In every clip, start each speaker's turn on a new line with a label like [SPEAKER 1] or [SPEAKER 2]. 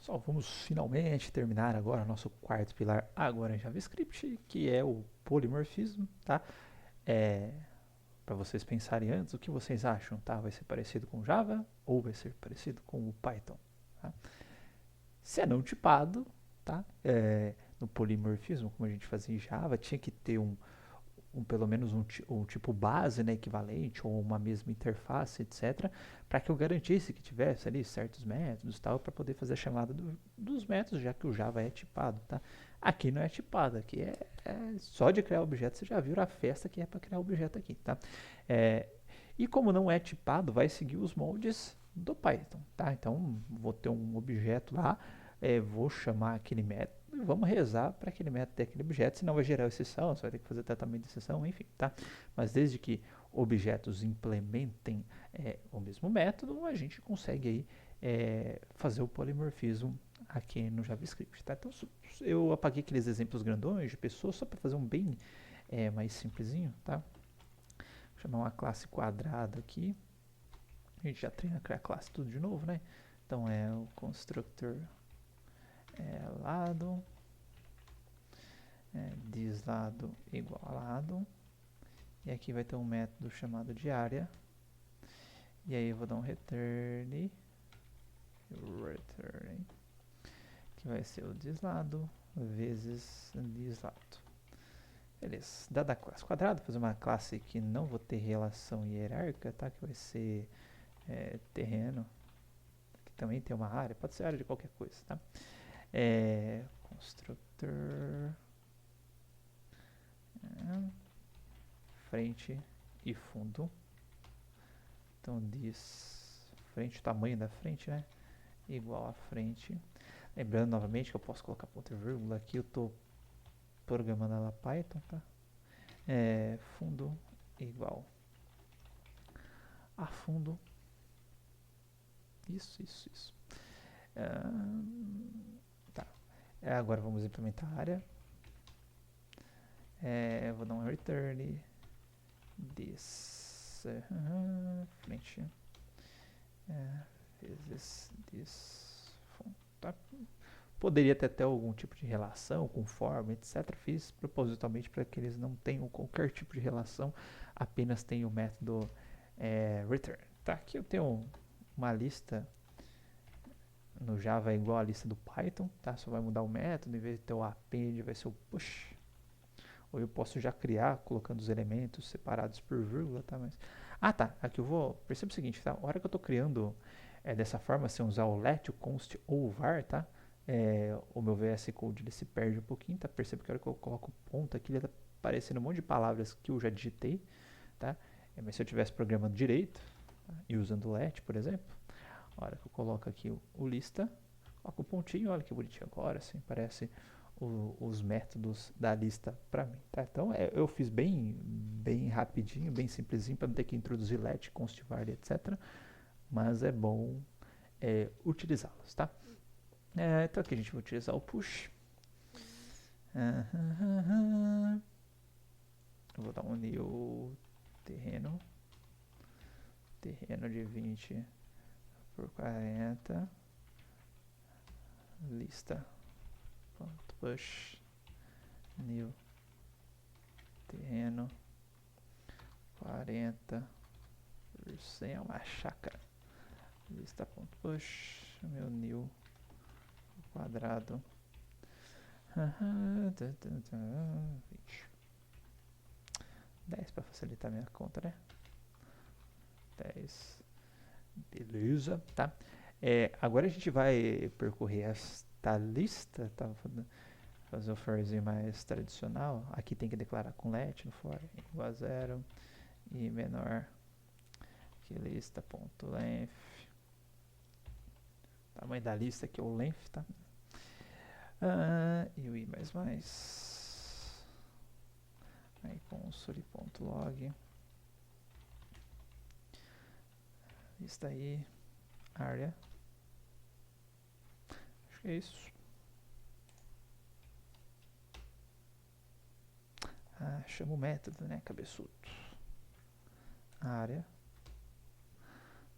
[SPEAKER 1] Pessoal, vamos finalmente terminar agora nosso quarto pilar agora em JavaScript, que é o polimorfismo, tá? É, para vocês pensarem antes, o que vocês acham, tá? Vai ser parecido com Java ou vai ser parecido com o Python? Tá? Se é não tipado, tá? No polimorfismo, como a gente fazia em Java, tinha que ter pelo menos um tipo base, né, equivalente, ou uma mesma interface, etc., para que eu garantisse que tivesse ali certos métodos tal, para poder fazer a chamada dos métodos, já que o Java é tipado, tá? Aqui não é tipado, aqui é só de criar objeto, você já viu a festa que é para criar objeto aqui, tá? É, e como não é tipado, vai seguir os moldes do Python, tá? Então, vou ter um objeto lá, vou chamar aquele método, e vamos rezar para aquele método ter aquele objeto, senão vai gerar exceção, você vai ter que fazer tratamento de exceção, enfim, tá? Mas desde que objetos implementem o mesmo método, a gente consegue aí fazer o polimorfismo aqui no JavaScript, tá? Então eu apaguei aqueles exemplos grandões de pessoas só para fazer um bem mais simplesinho, tá? Vou chamar uma classe quadrada aqui. A gente já treina a criar classe tudo de novo, né? Então é o constructor lado, dislado igual a lado. E aqui vai ter um método chamado de área. E aí eu vou dar um return, que vai ser o dislado vezes dislado. Beleza, dada a classe quadrada, fazer uma classe que não vou ter relação hierárquica, tá? Que vai ser terreno, que também tem uma área, pode ser área de qualquer coisa, tá? Constructor frente e fundo. Então diz frente, o tamanho da frente, né? Igual a frente. Lembrando novamente que eu posso colocar ponto e vírgula aqui, eu estou programando ela Python, tá? Fundo igual a fundo. Isso. Tá. Agora vamos implementar a área. Vou dar um return this frente vezes this fundo, tá? Poderia ter até algum tipo de relação com forma, etc. Fiz propositalmente para que eles não tenham qualquer tipo de relação, apenas tenham o método return. Tá, aqui eu tenho uma lista no Java igual a lista do Python, tá? Só vai mudar o método, em vez de ter o append vai ser o push. Ou eu posso já criar colocando os elementos separados por vírgula, tá? tá, aqui eu vou, perceba o seguinte, tá? A hora que eu estou criando dessa forma, sem usar o let, o const ou o var, tá? O meu VS Code ele se perde um pouquinho, tá? Perceba que a hora que eu coloco o ponto aqui, ele tá aparecendo um monte de palavras que eu já digitei, tá? Mas se eu estivesse programando direito, tá? E usando o let, por exemplo, a hora que eu coloco aqui o lista, coloco o pontinho, olha que bonitinho agora, assim, parece os métodos da lista para mim, tá? Então eu fiz bem rapidinho, bem simplesinho, para não ter que introduzir let, const var, etc. Mas é bom utilizá-los, tá? Então aqui a gente vai utilizar o push. Eu vou dar um new terreno de 20 por 40 lista ponto push new terreno 40 por 100 é uma chácara lista ponto push meu new quadrado 20 10 para facilitar minha conta, né? 10 beleza, tá? Agora a gente vai percorrer esta lista, tá? Fazer o forzinho mais tradicional. Aqui tem que declarar com let no for igual a 0 e menor que lista.length. Tamanho da lista aqui é o length, tá? E o i mais. Aí console.log. Lista aí. Área. Acho que é isso. Chama o método, né, cabeçudo. Área.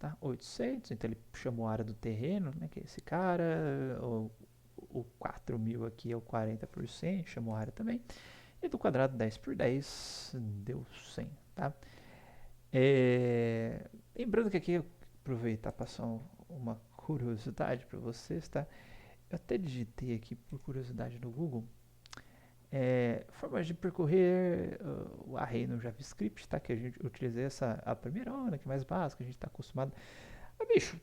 [SPEAKER 1] tá? 800, então ele chamou a área do terreno, né, que é esse cara, o 4.000 aqui é o 40%, chamou a área também, e do quadrado 10 por 10 deu 100, tá? Lembrando que aqui eu aproveitar para passar uma curiosidade para vocês, tá? Eu até digitei aqui por curiosidade no Google formas de percorrer o array no JavaScript, tá? Que a gente utilizei a primeira onda, que é mais básica, a gente está acostumado. Mas, bicho,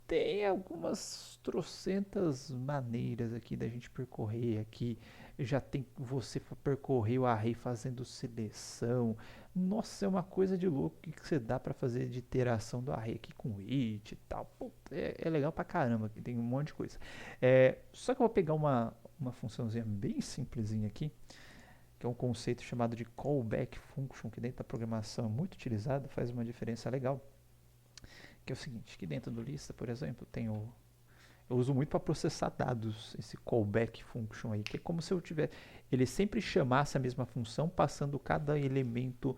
[SPEAKER 1] tem algumas trocentas maneiras aqui da gente percorrer aqui. Já tem você percorrer o array fazendo seleção. Nossa, é uma coisa de louco que você dá para fazer de iteração do array aqui com it e tal. Puta, é legal pra caramba, aqui tem um monte de coisa. Só que eu vou pegar uma funçãozinha bem simplesinha aqui, que é um conceito chamado de callback function, que dentro da programação é muito utilizado, faz uma diferença legal. Que é o seguinte, aqui dentro do lista, por exemplo, eu uso muito para processar dados, esse callback function aí, que é como se ele sempre chamasse a mesma função, passando cada elemento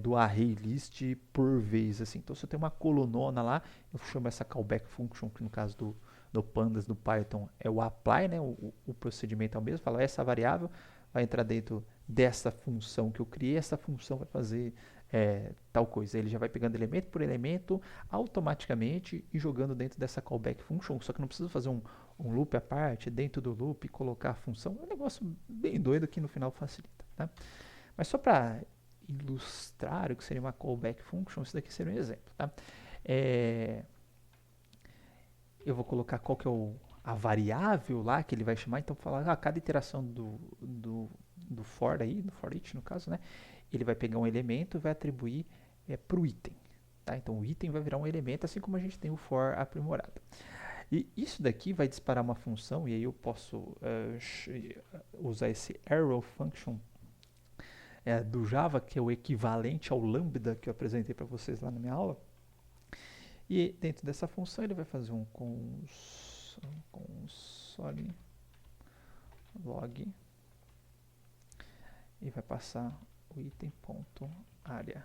[SPEAKER 1] do array list por vez, assim. Então, se eu tenho uma colunona lá, eu chamo essa callback function, que no caso do pandas, do Python, é o apply, né? O procedimento é o mesmo, fala essa variável vai entrar dentro dessa função que eu criei, essa função vai fazer tal coisa. Ele já vai pegando elemento por elemento automaticamente e jogando dentro dessa callback function. Só que não precisa fazer um loop à parte, dentro do loop, colocar a função. É um negócio bem doido que no final facilita. Tá? Mas só para ilustrar o que seria uma callback function, isso daqui seria um exemplo. Tá? Eu vou colocar qual que é a variável lá que ele vai chamar. Então, falar cada iteração do for aí, do for each no caso, né? Ele vai pegar um elemento e vai atribuir para o item. Tá? Então, o item vai virar um elemento, assim como a gente tem o for aprimorado. E isso daqui vai disparar uma função, e aí eu posso usar esse arrow function do Java, que é o equivalente ao lambda que eu apresentei para vocês lá na minha aula. E dentro dessa função ele vai fazer um console log e vai passar o item.área.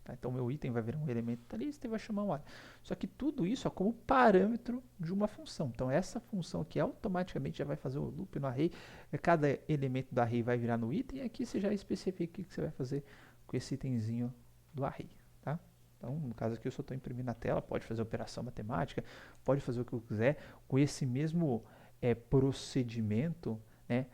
[SPEAKER 1] Tá? Então, meu item vai virar um elemento da lista e vai chamar um área. Só que tudo isso é como parâmetro de uma função. Então, essa função aqui automaticamente já vai fazer o loop no array. Cada elemento do array vai virar no item. E aqui você já especifica o que você vai fazer com esse itemzinho do array. Tá? Então, no caso aqui, eu só estou imprimindo na tela. Pode fazer operação matemática, pode fazer o que eu quiser. Com esse mesmo procedimento, né?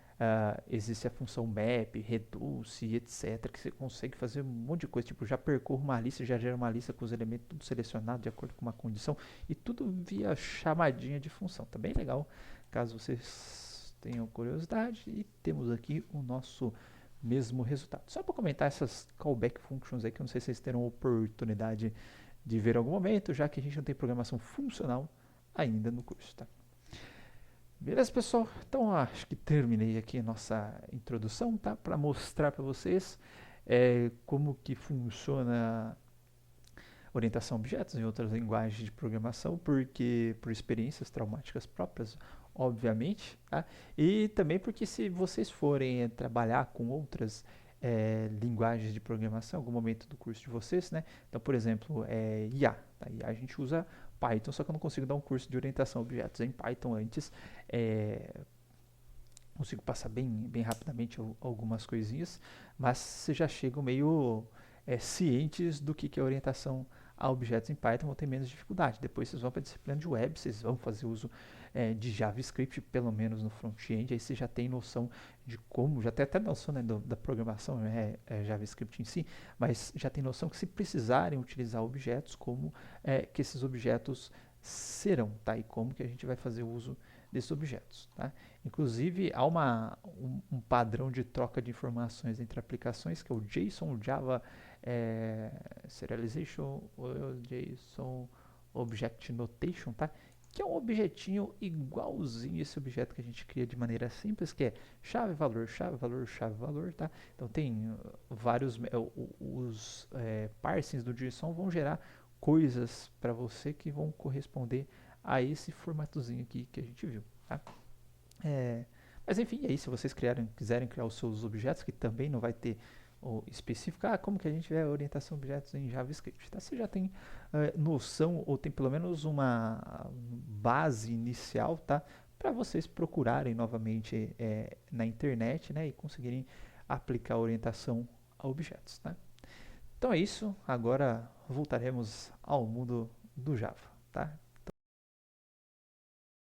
[SPEAKER 1] Existe a função map, reduce, etc, que você consegue fazer um monte de coisa, tipo, já percorro uma lista, já gera uma lista com os elementos tudo selecionado de acordo com uma condição e tudo via chamadinha de função. Tá bem legal, caso vocês tenham curiosidade. E temos aqui o nosso mesmo resultado. Só para comentar essas callback functions aí, que eu não sei se vocês terão oportunidade de ver em algum momento, já que a gente não tem programação funcional ainda no curso, tá? Beleza, pessoal? Então, acho que terminei aqui a nossa introdução, tá? Para mostrar para vocês como que funciona orientação a objetos em outras linguagens de programação, porque por experiências traumáticas próprias, obviamente, tá? E também porque se vocês forem trabalhar com outras linguagens de programação em algum momento do curso de vocês, né? Então, por exemplo, IA. Tá? IA a gente usa Python, só que eu não consigo dar um curso de orientação a objetos em Python antes. Consigo passar bem rapidamente algumas coisinhas, mas vocês já chegam meio cientes do que é orientação a objetos em Python, vão ter menos dificuldade. Depois vocês vão para a disciplina de web, vocês vão fazer uso de JavaScript, pelo menos no front-end, aí você já tem noção de como, já tem até noção, né, da programação JavaScript em si, mas já tem noção que se precisarem utilizar objetos, como que esses objetos serão, tá? E como que a gente vai fazer uso desses objetos, tá? Inclusive, há um padrão de troca de informações entre aplicações, que é o JSON Java Serialization, ou JSON Object Notation, tá? Que é um objetinho igualzinho esse objeto que a gente cria de maneira simples, que é chave, valor, chave, valor, chave, valor, tá? Então, tem vários... os parsings do JSON vão gerar coisas para você que vão corresponder a esse formatozinho aqui que a gente viu, tá? Mas enfim, aí se vocês quiserem criar os seus objetos, que também não vai ter ou específica, como que a gente vê a orientação a objetos em JavaScript, tá? Você já tem noção ou tem pelo menos uma base inicial, tá? Para vocês procurarem novamente na internet, né? E conseguirem aplicar a orientação a objetos, tá? Então é isso, agora voltaremos ao mundo do Java, tá?